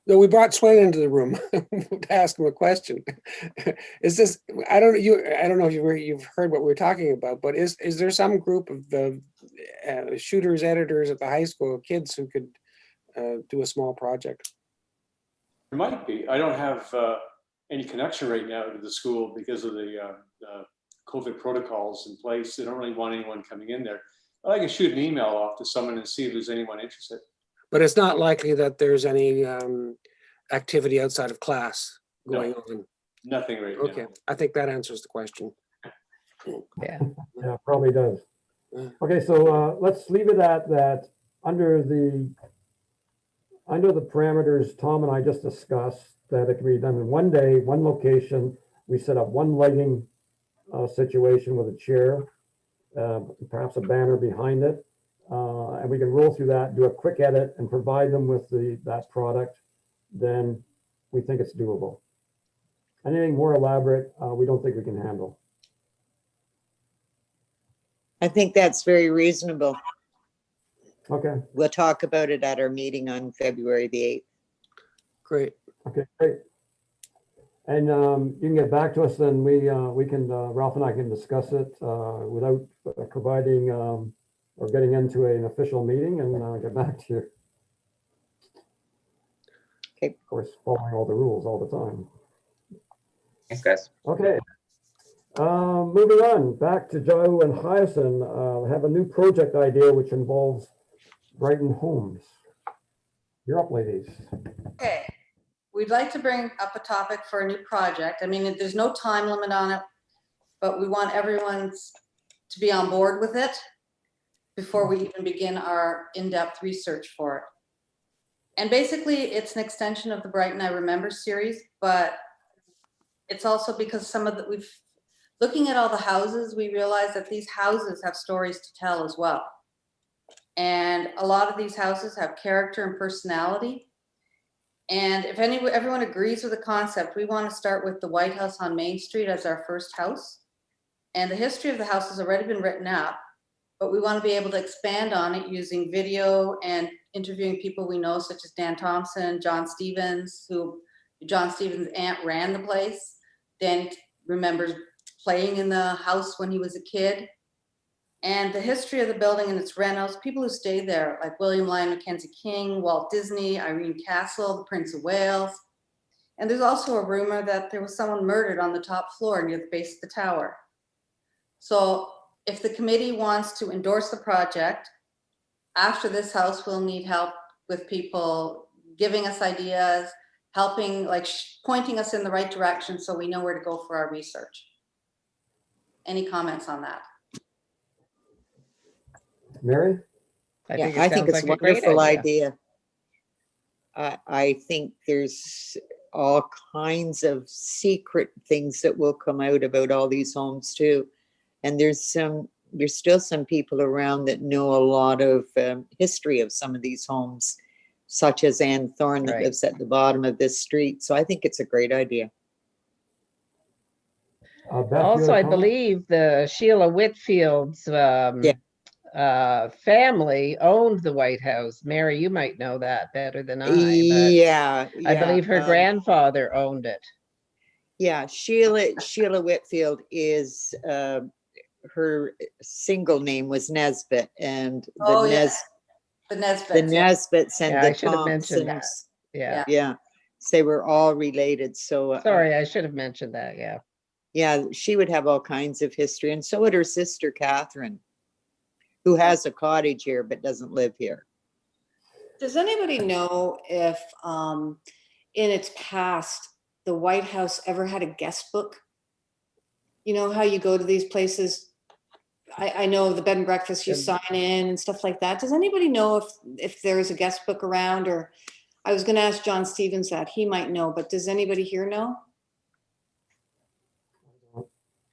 E: No, we brought Swain into the room to ask him a question. Is this, I don't know if you've heard what we're talking about, but is there some group of the shooters, editors at the high school, kids who could do a small project?
H: There might be. I don't have any connection right now to the school because of the COVID protocols in place. They don't really want anyone coming in there. But I can shoot an email off to someone and see if there's anyone interested.
E: But it's not likely that there's any activity outside of class going on.
H: Nothing right
E: Okay,
H: now.
E: I think that answers the question.
D: Yeah.
B: Yeah, probably does. Okay, so let's leave it at that. Under the parameters Tom and I just discussed, that it can be done in one day, one location. We set up one lighting situation with a chair, perhaps a banner behind it. And we can roll through that, do a quick edit and provide them with that product, then we think it's doable. Anything more elaborate, we don't think we can handle.
C: I think that's very reasonable.
B: Okay,
C: We'll talk about it at our meeting on February the 8th.
E: Great.
B: okay, great. And you can get back to us, then we can, Ralph and I can discuss it without providing or getting into an official meeting and get back to you.
C: Okay.
B: Of course, following all the rules all the time.
G: Thanks, guys.
B: Okay. Moving on, back to Joe and Hyacinth. Have a new project idea which involves Brighton homes. You're up, ladies.
F: Okay, we'd like to bring up a topic for a new project. I mean, there's no time limit on it, but we want everyone to be on board with it before we even begin our in-depth research for it. And basically, it's an extension of the Brighton I Remember series, but it's also because looking at all the houses, we realize that these houses have stories to tell as well. And a lot of these houses have character and personality. And if everyone agrees with the concept, we want to start with the White House on Main Street as our first house. And the history of the house has already been written up, but we want to be able to expand on it using video and interviewing people we know, such as Dan Thompson, John Stevens, John Stevens' aunt ran the place. Dan remembers playing in the house when he was a kid. And the history of the building and its renos, people who stayed there, like William Lyon Mackenzie King, Walt Disney, Irene Castle, the Prince of Wales. And there's also a rumor that there was someone murdered on the top floor near the base of the tower. So if the committee wants to endorse the project, after this house, we'll need help with people giving us ideas, helping, like pointing us in the right direction so we know where to go for our research. Any comments on that?
B: Mary?
C: Yeah, I think it's a wonderful idea. I think there's all kinds of secret things that will come out about all these homes too. And there's still some people around that know a lot of history of some of these homes, such as Anne Thorne that lives at the bottom of this street. So I think it's a great idea.
D: Also, I believe the Sheila Whitfield's family owned the White House. Mary, you might know that better than I.
C: Yeah,
D: I believe her grandfather owned it.
C: Yeah, Sheila Whitfield is her single name was Nesbitt, and the Nesbitts and the
D: I should have mentioned that.
C: Thompsons.
D: Yeah.
C: So they were all related. So
D: sorry, I should have mentioned that. Yeah.
C: Yeah, she would have all kinds of history, and so would her sister Catherine, who has a cottage here but doesn't live here.
I: Does anybody know if in its past the White House ever had a guest book? You know how you go to these places, I know the bed and breakfast, you sign in and stuff like that. Does anybody know if there is a guest book around? Or I was going to ask John Stevens that, he might know, but does anybody here know?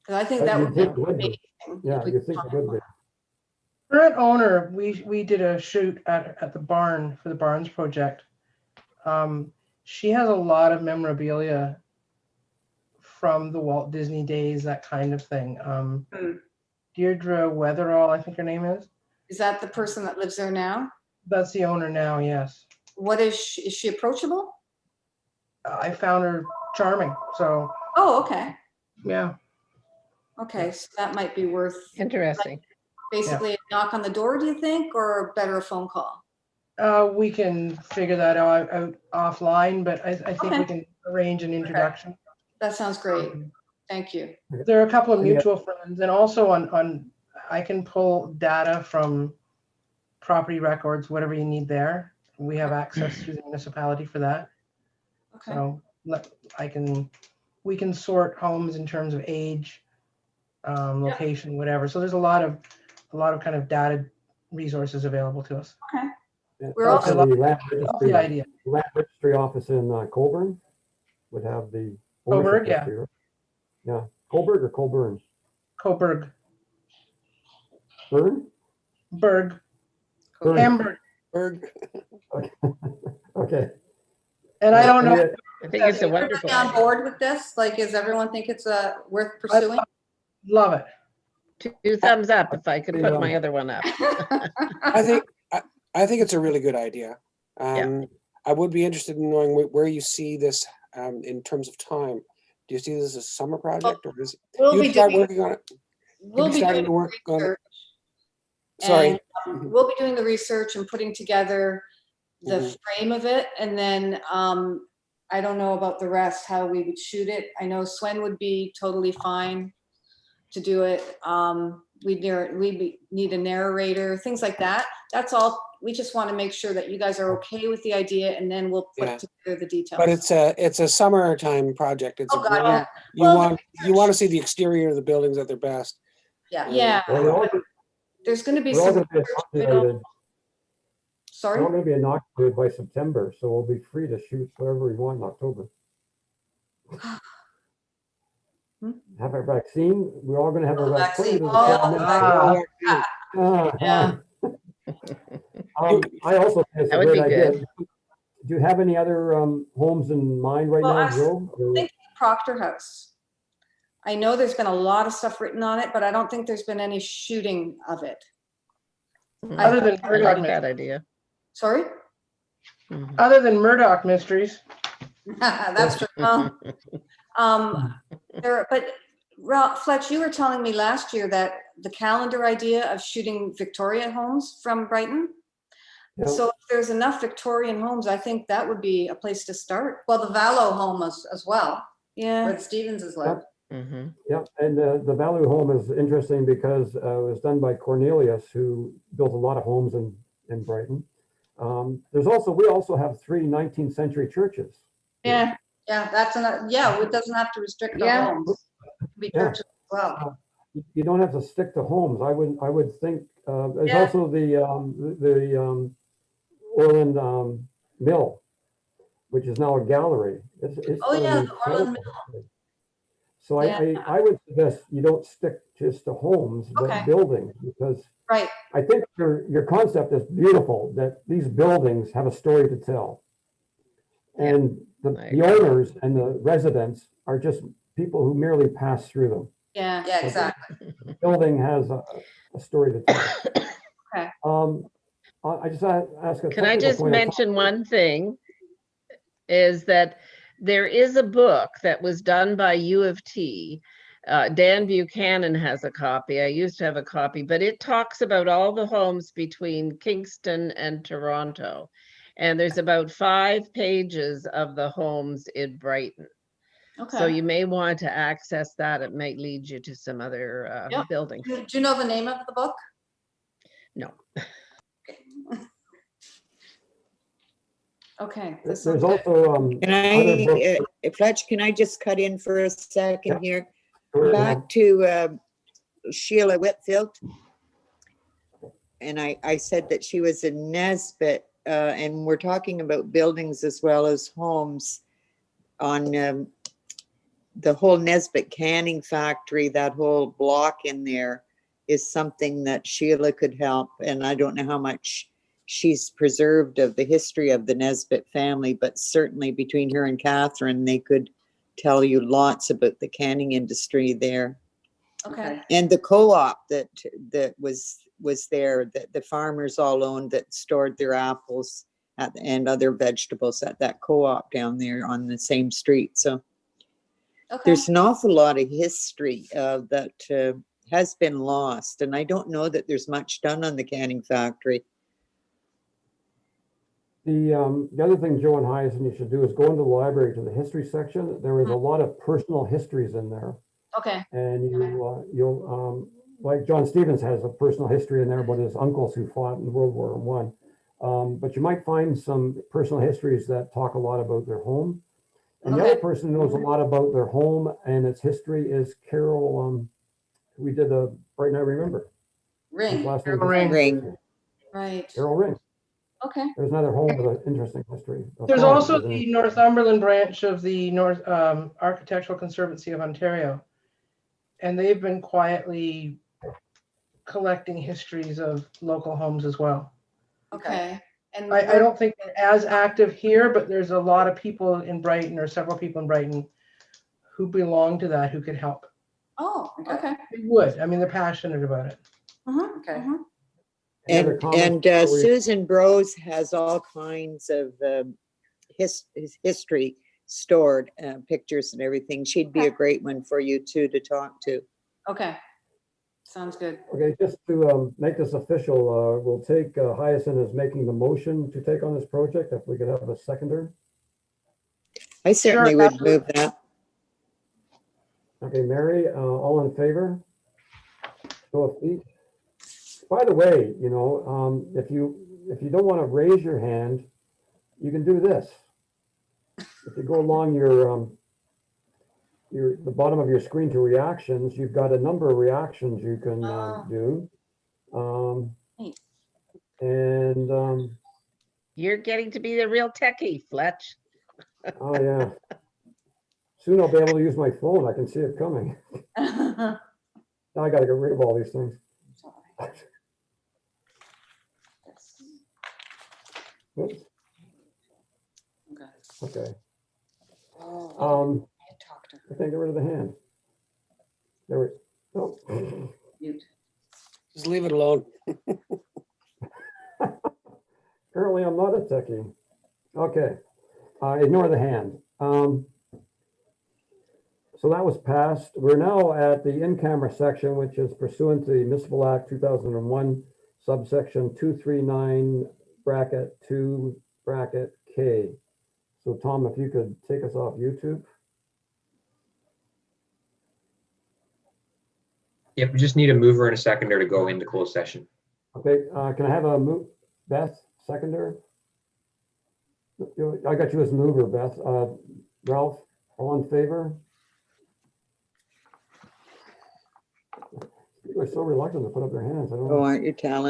F: I think that would be amazing.
B: Yeah, you think it would be.
A: Current owner, we did a shoot at the barn for the Barns project. She has a lot of memorabilia from the Walt Disney days, that kind of thing. Deirdre Weatherall, I think her name is.
I: Is that the person that lives there now?
A: That's the owner now, yes.
I: What is she approachable?
A: I found her charming, so,
I: Oh, okay.
A: yeah.
I: Okay, so that might be worth
D: Interesting.
I: basically a knock on the door, do you think, or better a phone call?
A: We can figure that out offline, but I think
I: Okay.
A: we can arrange an introduction.
I: That sounds great. Thank you.
A: There are a couple of
B: And yet-
A: mutual friends, and also I can pull data from property records, whatever you need there. We have access through the municipality for that.
I: Okay.
A: So we can sort homes in terms of age, location, whatever. So there's a lot of kind of data resources available to us.
B: And
I: We're also-
B: the land
A: That's
B: registry,
A: the idea.
B: land registry office in Colburn would have the.
A: Coburg,
B: ownership
A: yeah.
B: history, right? Yeah, Coburg or Colburn?
A: Coburg,
B: Burn?
A: Berg,
B: Berg.
A: Hamburg.
E: Berg.
B: Okay.
A: And I don't
B: And
A: know,
B: yet-
D: I think it's a
F: Is
D: wonderful
F: everybody on
D: idea.
F: board with this? Like, does everyone think it's worth pursuing?
A: love it.
D: 2 thumbs up if I could put
B: Yeah.
D: my other one up.
E: I think it's a really good idea. I would be interested in knowing where you see this in terms of time. Do you see this as a summer project, or is
I: We'll
E: you
I: be
E: start
I: doing,
E: working on it?
I: we'll
E: be
I: be
E: starting
I: doing
E: to work on it?
I: research.
E: Sorry.
I: And, we'll be doing the research and putting together the
E: Mhm.
I: frame of it, and then I don't know about the rest, how we would shoot it. I know Swen would be totally fine to do it. We need a narrator, things like that. That's all. We just want to make sure that you guys are okay with the idea, and then we'll put
E: Yeah.
I: together the details.
E: But it's a summertime project. It's
I: Oh,
E: a
I: God,
E: really,
I: yeah.
E: you
I: Well,
E: want to see the exterior of the buildings at their best.
F: Yeah.
I: Yeah,
B: Well, they're all,
I: there's going to be
B: we're all
I: some.
B: gonna be
I: research going on.
B: inoculated. We're all
I: Sorry?
B: gonna be inoculated by September, so we'll be free to shoot whatever we want in October.
I: Hmm?
B: Have our vaccine, we're all gonna have our
F: Oh,
B: vaccine.
F: vaccine. Oh,
I: Yeah.
B: I also think it's
D: That
B: a
D: would
B: great
D: be
B: idea.
D: good.
B: Do you have any other homes in mind right
I: Well,
B: now,
I: I was
B: Joe? Or-
I: thinking Proctor House. I know there's been a lot of stuff written on it, but I don't think there's been any shooting of it.
A: Other than
D: I
A: Murdoch,
D: like that idea.
I: Sorry?
D: Mhm.
A: other than Murdoch Mysteries.
F: That's true.
I: But Ralph, Fletch, you were telling me last year that the calendar idea of shooting Victorian homes from Brighton.
B: Yeah.
I: So if there's enough Victorian homes, I think that would be a place to start.
F: Well, the Vallow home as well,
I: Yeah.
F: where Stevens is lived.
D: Mhm.
B: Yeah, and the Value Home is interesting because it was done by Cornelius, who built a lot of homes in Brighton. We also have 3 19th century churches.
I: Yeah.
F: Yeah, it doesn't have to restrict the
I: Yeah.
F: homes. It could be
B: Yeah.
F: churches as well.
B: You don't have to stick to homes. I would think, there's
I: Yeah.
B: also the Orland Mill, which is now a gallery. It's
F: Oh,
B: got an
F: yeah, the Orland
B: incredible- So
I: Yeah.
B: I would suggest you don't stick just to homes, but
I: Okay.
B: buildings, because
I: Right.
B: I think your concept is beautiful, that these buildings have a story to tell. And
D: I
B: the
D: agree.
B: owners and the residents are just people who merely pass through them.
I: Yeah.
F: Yeah, exactly.
B: The building has a story to tell.
I: Okay.
B: I just ask a
D: Can I
B: technical
D: just
B: point.
D: mention one thing? Is that there is a book that was done by U of T. Dan Buchanan has a copy. I used to have a copy, but it talks about all the homes between Kingston and Toronto. And there's about 5 pages of the homes in Brighton. So
I: Okay.
D: you may want to access that. It might lead you to some other
I: Yep.
D: buildings.
F: Do you know the name of the book?
D: No.
I: Okay.
B: There's
I: This sounds good.
B: also,
C: Can
B: other
C: I,
B: books.
C: Fletch, can I just cut in for a second here?
B: Sure,
C: Back to Sheila Whitfield. And I said that she was a Nesbit, and we're talking about buildings as well as homes on the whole Nesbit canning factory, that whole block in there is something that Sheila could help. And I don't know how much she's preserved of the history of the Nesbit family, but certainly between her and Catherine, they could tell you lots about the canning industry there.
F: Okay.
C: And the co-op that was there, that the farmers all owned, that stored their apples and other vegetables at that co-op down there on the same street. So
F: Okay.
C: there's an awful lot of history that has been lost, and I don't know that there's much done on the canning factory.
B: The other thing, Joe and Hyacinth, you should do is go into the library to the history section. There is a lot of personal histories in there.
F: Okay.
B: And you'll, like John Stevens has a personal history in there about his uncles who fought in World War I. But you might find some personal histories that talk a lot about their home. And the other person who knows a lot about their home and its history is Carol, we did the Brighton I Remember.
F: Ring.
B: Last name
A: Carol
B: is
C: Ring.
F: Right.
B: Carol Ring.
F: Okay.
B: There's another home with an interesting history.
A: There's
B: farm,
A: also
B: isn't it?
A: the Northumberland branch of the North Architectural Conservancy of Ontario. And they've been quietly collecting histories of local homes as well.
I: Okay. And
A: I don't think they're as active here, but there's a lot of people in Brighton, or several people in Brighton, who belong to that, who could help.
I: oh, okay.
A: They would. I mean, they're passionate about it.
F: Okay.
B: Any other
C: And
B: comments before we-
C: Susan Brose has all kinds of history stored, pictures and everything. She'd be a great one for you too to talk to.
F: Okay. Sounds good.
B: Okay, just to make this official, we'll take Hyacinth as making the motion to take on this project, if we could have a seconder.
C: I certainly
A: Sure,
C: would
A: absolutely.
C: move that.
B: Okay, Mary, all in favor? Show of feet. By the way, you know, if you don't want to raise your hand, you can do this. If you go along the bottom of your screen to reactions, you've got a number of reactions you can do.
F: Neat.
B: And
D: You're getting to be the real techie, Fletch.
B: oh yeah, soon I'll be able to use my phone. I can see it coming. Now I got to get rid of all these things. Oops. Okay. I can't get rid of the hand. There we go. Oh.
E: Just leave it alone.
B: Apparently I'm not a techie. Okay, ignore the hand. So that was passed. We're now at the in-camera section, which is pursuant to the Municipal Act 2001, subsection 239, bracket 2, bracket K. So Tom, if you could take us off YouTube.
G: Yep, we just need a mover and a seconder to go into closed session.
B: Okay, can I have a move, Beth, seconder? I got you as mover, Beth. Ralph, all in favor? People are so reluctant to put up their hands. I don't know.
C: Oh, aren't you talented?